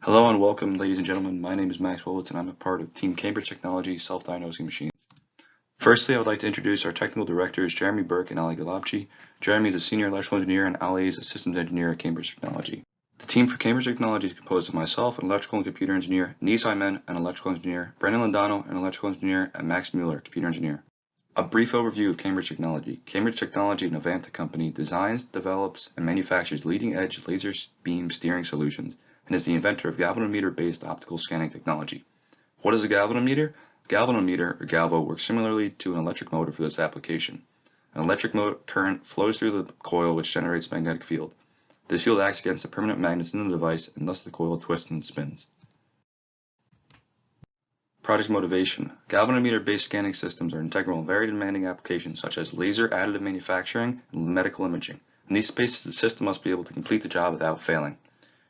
Hello and welcome, ladies and gentlemen. My name is Max Wolitz and I'm a part of Team Cambridge Technology Self-Diagnosing Machines. Firstly, I would like to introduce our technical directors, Jeremy Burke and Ali Galabchi. Jeremy is a senior electrical engineer and Ali is a systems engineer at Cambridge Technology. The team for Cambridge Technology is composed of myself, an electrical and computer engineer, Nis Ayman, an electrical engineer, Brendan Landano, an electrical engineer, and Max Mueller, computer engineer. A brief overview of Cambridge Technology. Cambridge Technology, an Novanta company, designs, develops, and manufactures leading-edge laser beam steering solutions and is the inventor of galvanometer-based optical scanning technology. What is a galvanometer? A galvanometer, or galvo, works similarly to an electric motor for this application. An electric current flows through the coil which generates a magnetic field. This field acts against the permanent magnets in the device and thus the coil twists and spins. Project motivation. Galvanometer-based scanning systems are integral in very demanding applications such as laser additive manufacturing and medical imaging. In these spaces, the system must be able to complete the job without failing.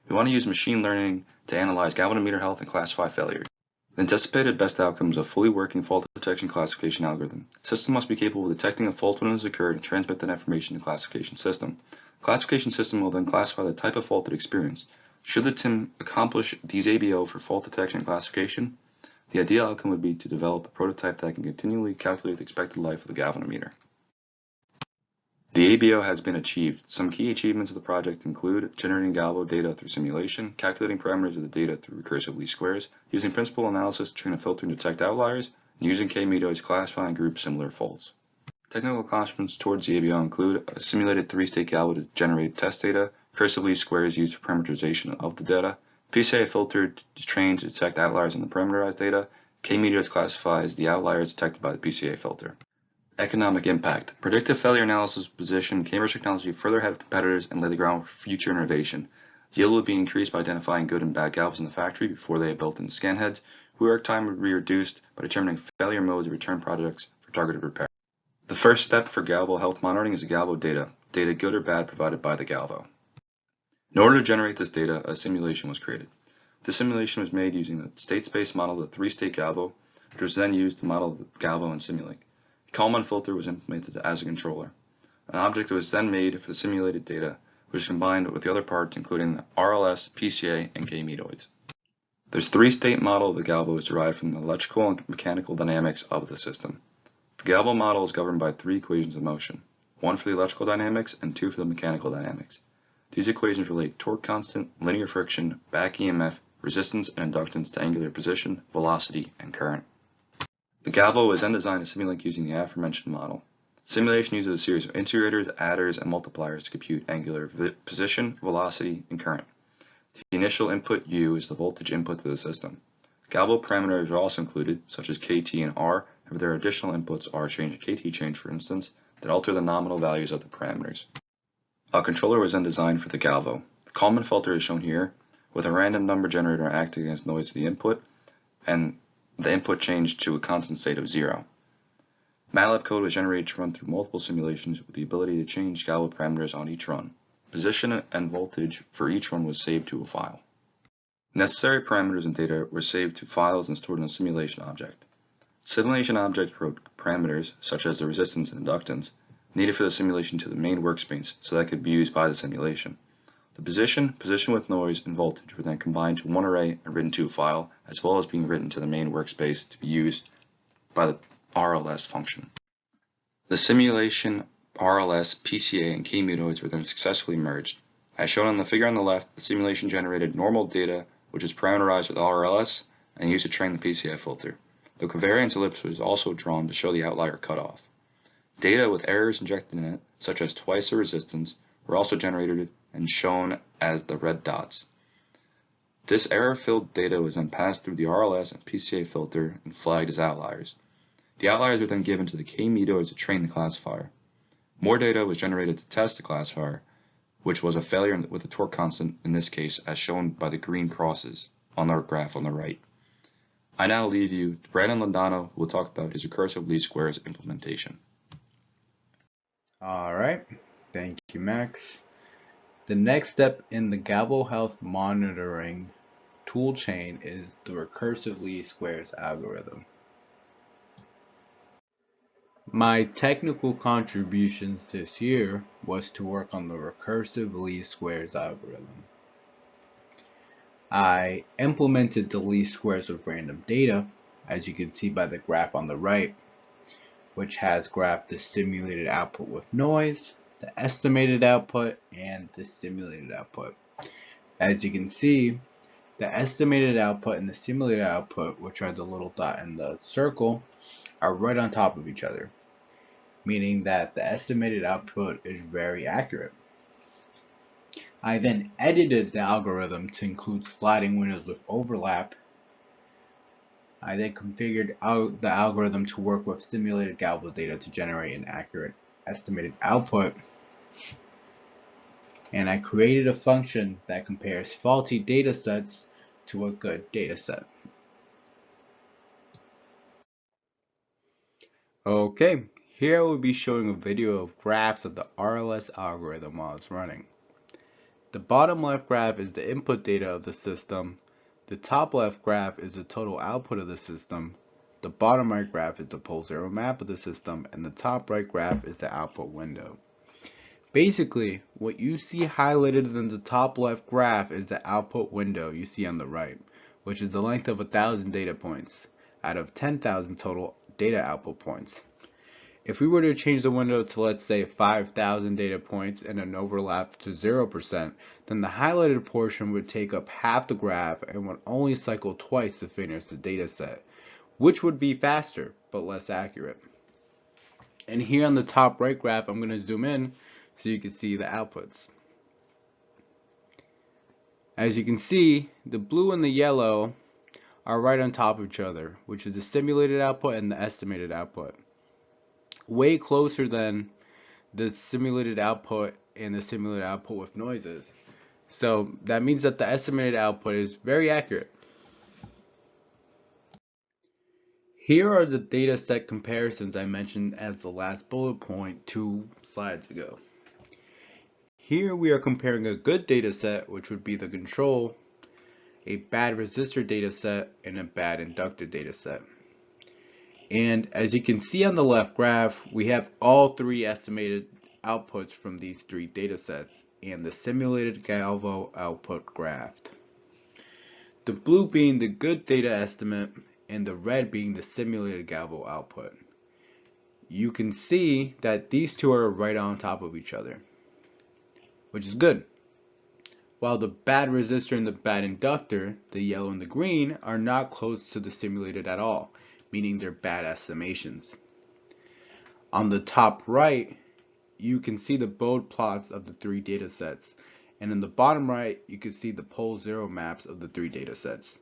We want to use machine learning to analyze galvanometer health and classify failures. The anticipated best outcomes of fully working fault detection classification algorithm. The system must be capable of detecting a fault when it has occurred and transmit that information to the classification system. The classification system will then classify the type of fault it experienced. Should the TIM accomplish these ABO for fault detection and classification, the ideal outcome would be to develop a prototype that can continually calculate the expected life of the galvanometer. The ABO has been achieved. Some key achievements of the project include generating galvo data through simulation, calculating parameters of the data through recursive least squares, using principal analysis to train a filter and detect outliers, and using K-Meteoroids to classify and group similar faults. Technical accomplishments towards the ABO include a simulated 3-state galvo to generate test data, recursive least squares used for parameterization of the data, PCA Filter to train to detect outliers in the parameterized data, K-Meteoroids classifies the outliers detected by the PCA filter. Economic impact. Predictive failure analysis positioned Cambridge Technology further ahead of competitors and laid the ground for future innovation. Yield would be increased by identifying good and bad galvos in the factory before they are built into scan heads. Rework time would be reduced by determining failure modes and return projects for targeted repair. The first step for galvo health monitoring is the galvo data good or bad provided by the galvo. In order to generate this data, a simulation was created. This simulation was made using the state space model of the 3-state galvo, which was then used to model the galvo and simulate. The Kalman filter was implemented as a controller. An object was then made for the simulated data, which is combined with the other parts including the RLS, PCA, and K-Meteoroids. This 3-state model of the galvo is derived from the electrical and mechanical dynamics of the system. The galvo model is governed by 3 equations of motion, 1 for the electrical dynamics and 2 for the mechanical dynamics. These equations relate torque constant, linear friction, back EMF, resistance and inductance to angular position, velocity, and current. The galvo was then designed to simulate using the aforementioned model. Simulation uses a series of integrators, adders, and multipliers to compute angular position, velocity, and current. The initial input U is the voltage input to the system. Galvo parameters are also included, such as KT and R, however there are additional inputs R change and KT change, for instance, that alter the nominal values of the parameters. A controller was then designed for the galvo. The Kalman filter is shown here, with a random number generator acting against noise to the input, and the input changed to a constant state of 0. MATLAB code was generated to run through multiple simulations with the ability to change galvo parameters on each run. Position and voltage for each one was saved to a file. Necessary parameters and data were saved to files and stored in a simulation object. Simulation object wrote parameters, such as the resistance and inductance, needed for the simulation to the main workspace so that could be used by the simulation. The position with noise, and voltage were then combined to one array and written to a file, as well as being written to the main workspace to be used by the RLS function. The simulation, RLS, PCA, and K-Meteoroids were then successfully merged. As shown on the figure on the left, the simulation generated normal data, which is parameterized with RLS and used to train the PCA filter. The covariance ellipse was also drawn to show the outlier cutoff. Data with errors injected in it, such as twice the resistance, were also generated and shown as the red dots. This error-filled data was then passed through the RLS and PCA filter and flagged as outliers. The outliers were then given to the K-Meteoroids to train the classifier. More data was generated to test the classifier, which was a failure with the torque constant in this case, as shown by the green crosses on our graph on the right. I now leave you to Brandon Landano, who will talk about his recursive least squares implementation. All right, thank you, Max. The next step in the galvo health monitoring toolchain is the recursive least squares algorithm. My technical contributions this year was to work on the recursive least squares algorithm. I implemented the least squares of random data, as you can see by the graph on the right, which has graphed the simulated output with noise, the estimated output, and the simulated output. As you can see, the estimated output and the simulated output, which are the little dot and the circle, are right on top of each other, meaning that the estimated output is very accurate. I then edited the algorithm to include sliding windows with overlap. I then configured the algorithm to work with simulated Galvo data to generate an accurate estimated output. And I created a function that compares faulty data sets to a good data set. Okay, here I will be showing a video of graphs of the RLS algorithm while it's running. The bottom left graph is the input data of the system. The top left graph is the total output of the system. The bottom right graph is the pole zero map of the system, and the top right graph is the output window. Basically, what you see highlighted in the top left graph is the output window you see on the right, which is the length of 1,000 data points out of 10,000 total data output points. If we were to change the window to, let's say, 5,000 data points and an overlap to 0%, then the highlighted portion would take up half the graph and would only cycle twice to finish the data set, which would be faster but less accurate. And here on the top right graph, I'm going to zoom in so you can see the outputs. As you can see, the blue and the yellow are right on top of each other, which is the simulated output and the estimated output. Way closer than the simulated output and the simulated output with noises. So that means that the estimated output is very accurate. Here are the data set comparisons I mentioned as the last bullet point 2 slides ago. Here we are comparing a good data set, which would be the control, a bad resistor data set, and a bad inductor data set. And as you can see on the left graph, we have all three estimated outputs from these three data sets and the simulated Galvo output graphed. The blue being the good data estimate and the red being the simulated Galvo output. You can see that these two are right on top of each other, which is good. While the bad resistor and the bad inductor, the yellow and the green, are not close to the simulated at all, meaning they're bad estimations. On the top right, you can see the bode plots of the three data sets, and in the bottom right, you can see the pole zero maps of the three data sets.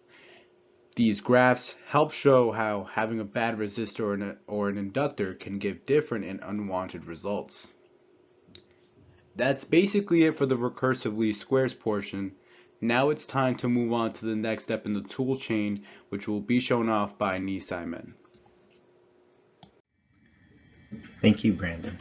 These graphs help show how having a bad resistor or an inductor can give different and unwanted results. That's basically it for the recursive least squares portion. Now it's time to move on to the next step in the tool chain, which will be shown off by Simon. Thank you, Brandon.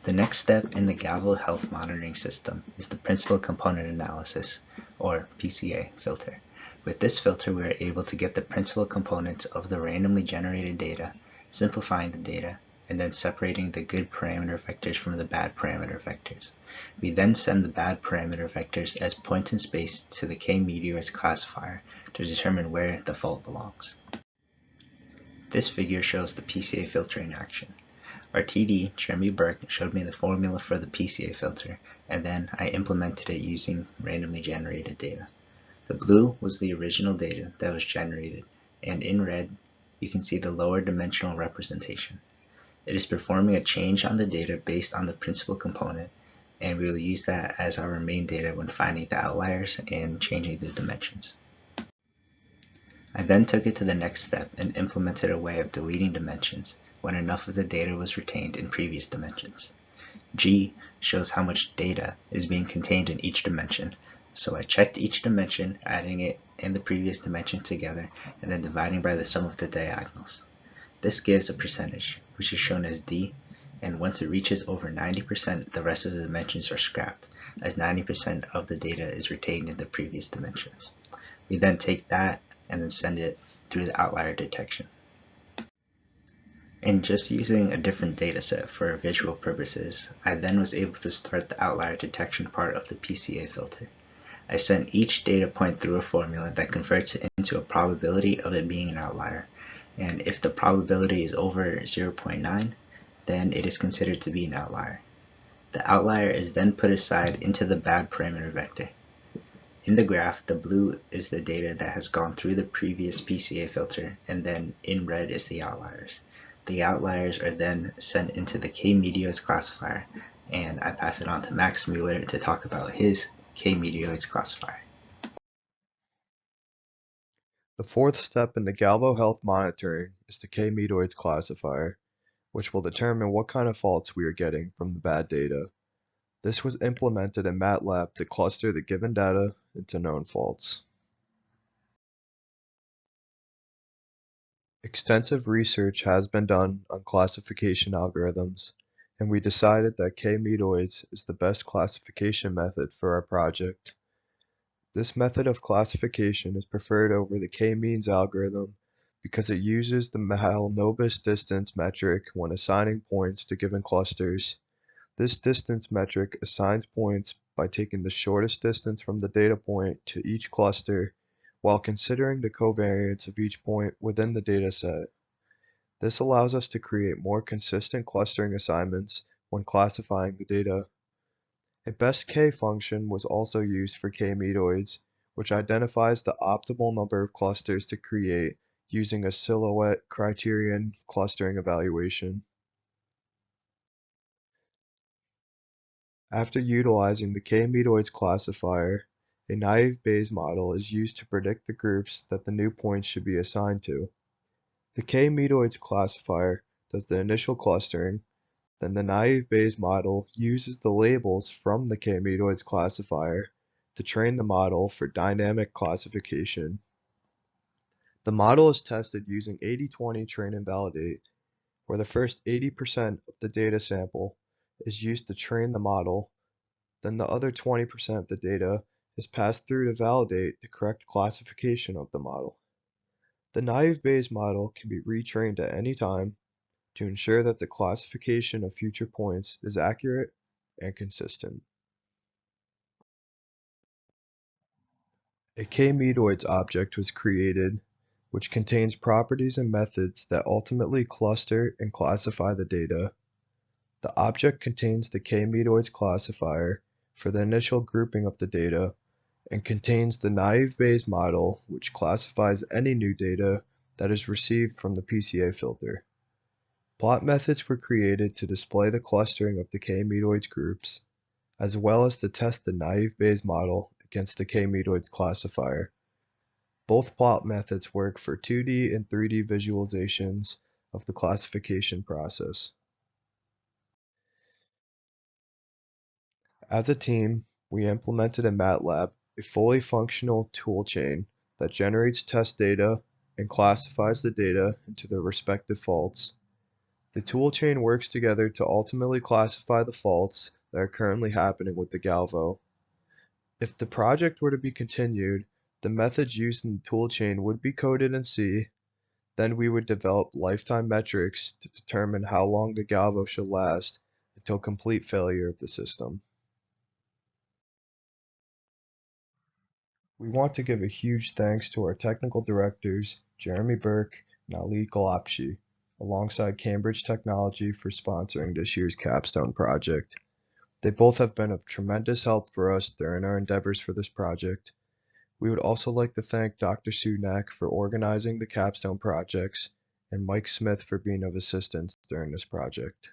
The next step in the Galvo health monitoring system is the principal component analysis, or PCA filter. With this filter, we are able to get the principal components of the randomly generated data, simplifying the data, and then separating the good parameter vectors from the bad parameter vectors. We then send the bad parameter vectors as points in space to the K-Meteoroids Classifier to determine where the fault belongs. This figure shows the PCA filter in action. Our TD, Jeremy Burke, showed me the formula for the PCA filter, and then I implemented it using randomly generated data. The blue was the original data that was generated, and in red, you can see the lower dimensional representation. It is performing a change on the data based on the principal component, and we will use that as our main data when finding the outliers and changing the dimensions. I then took it to the next step and implemented a way of deleting dimensions when enough of the data was retained in previous dimensions. G shows how much data is being contained in each dimension, so I checked each dimension, adding it and the previous dimension together, and then dividing by the sum of the diagonals. This gives a percentage, which is shown as D, and once it reaches over 90%, the rest of the dimensions are scrapped, as 90% of the data is retained in the previous dimensions. We then take that and then send it through the outlier detection. And just using a different data set for visual purposes, I then was able to start the outlier detection part of the PCA filter. I sent each data point through a formula that converts it into a probability of it being an outlier. And if the probability is over 0.9, then it is considered to be an outlier. The outlier is then put aside into the bad parameter vector. In the graph, the blue is the data that has gone through the previous PCA filter, and then in red is the outliers. The outliers are then sent into the K-Meteoroids classifier, and I pass it on to Max Mueller to talk about his K-Meteoroids classifier. The fourth step in the Galvo health monitoring is the K-Meteoroids Classifier, which will determine what kind of faults we are getting from the bad data. This was implemented in MATLAB to cluster the given data into known faults. Extensive research has been done on classification algorithms, and we decided that K-Meteoroids is the best classification method for our project. This method of classification is preferred over the K-means algorithm because it uses the Mahalanobis distance metric when assigning points to given clusters. This distance metric assigns points by taking the shortest distance from the data point to each cluster while considering the covariance of each point within the dataset. This allows us to create more consistent clustering assignments when classifying the data. A best K function was also used for K-meteoroids, which identifies the optimal number of clusters to create using a silhouette criterion clustering evaluation. After utilizing the K-Meteoroids classifier, a naive Bayes model is used to predict the groups that the new points should be assigned to. The K-Meteoroids classifier does the initial clustering, then the naive Bayes model uses the labels from the K-Meteoroids classifier to train the model for dynamic classification. The model is tested using 80-20 train and validate, where the first 80% of the data sample is used to train the model. Then the other 20% of the data is passed through to validate the correct classification of the model. The naive Bayes model can be retrained at any time to ensure that the classification of future points is accurate and consistent. A K-Meteoroids object was created, which contains properties and methods that ultimately cluster and classify the data. The object contains the K-Meteoroids classifier for the initial grouping of the data, and contains the naive Bayes model, which classifies any new data that is received from the PCA filter. Plot methods were created to display the clustering of the K-Meteoroids groups, as well as to test the naive Bayes model against the K-Meteoroids classifier. Both plot methods work for 2D and 3D visualizations of the classification process. As a team, we implemented in MATLAB a fully functional toolchain that generates test data and classifies the data into their respective faults. The toolchain works together to ultimately classify the faults that are currently happening with the Galvo. If the project were to be continued, the methods used in the toolchain would be coded in C. Then we would develop lifetime metrics to determine how long the Galvo should last until complete failure of the system. We want to give a huge thanks to our technical directors, Jeremy Burke and Ali Galapshi, alongside Cambridge Technology for sponsoring this year's Capstone project. They both have been of tremendous help for us during our endeavors for this project. We would also like to thank Dr. Sunak for organizing the Capstone projects and Mike Smith for being of assistance during this project.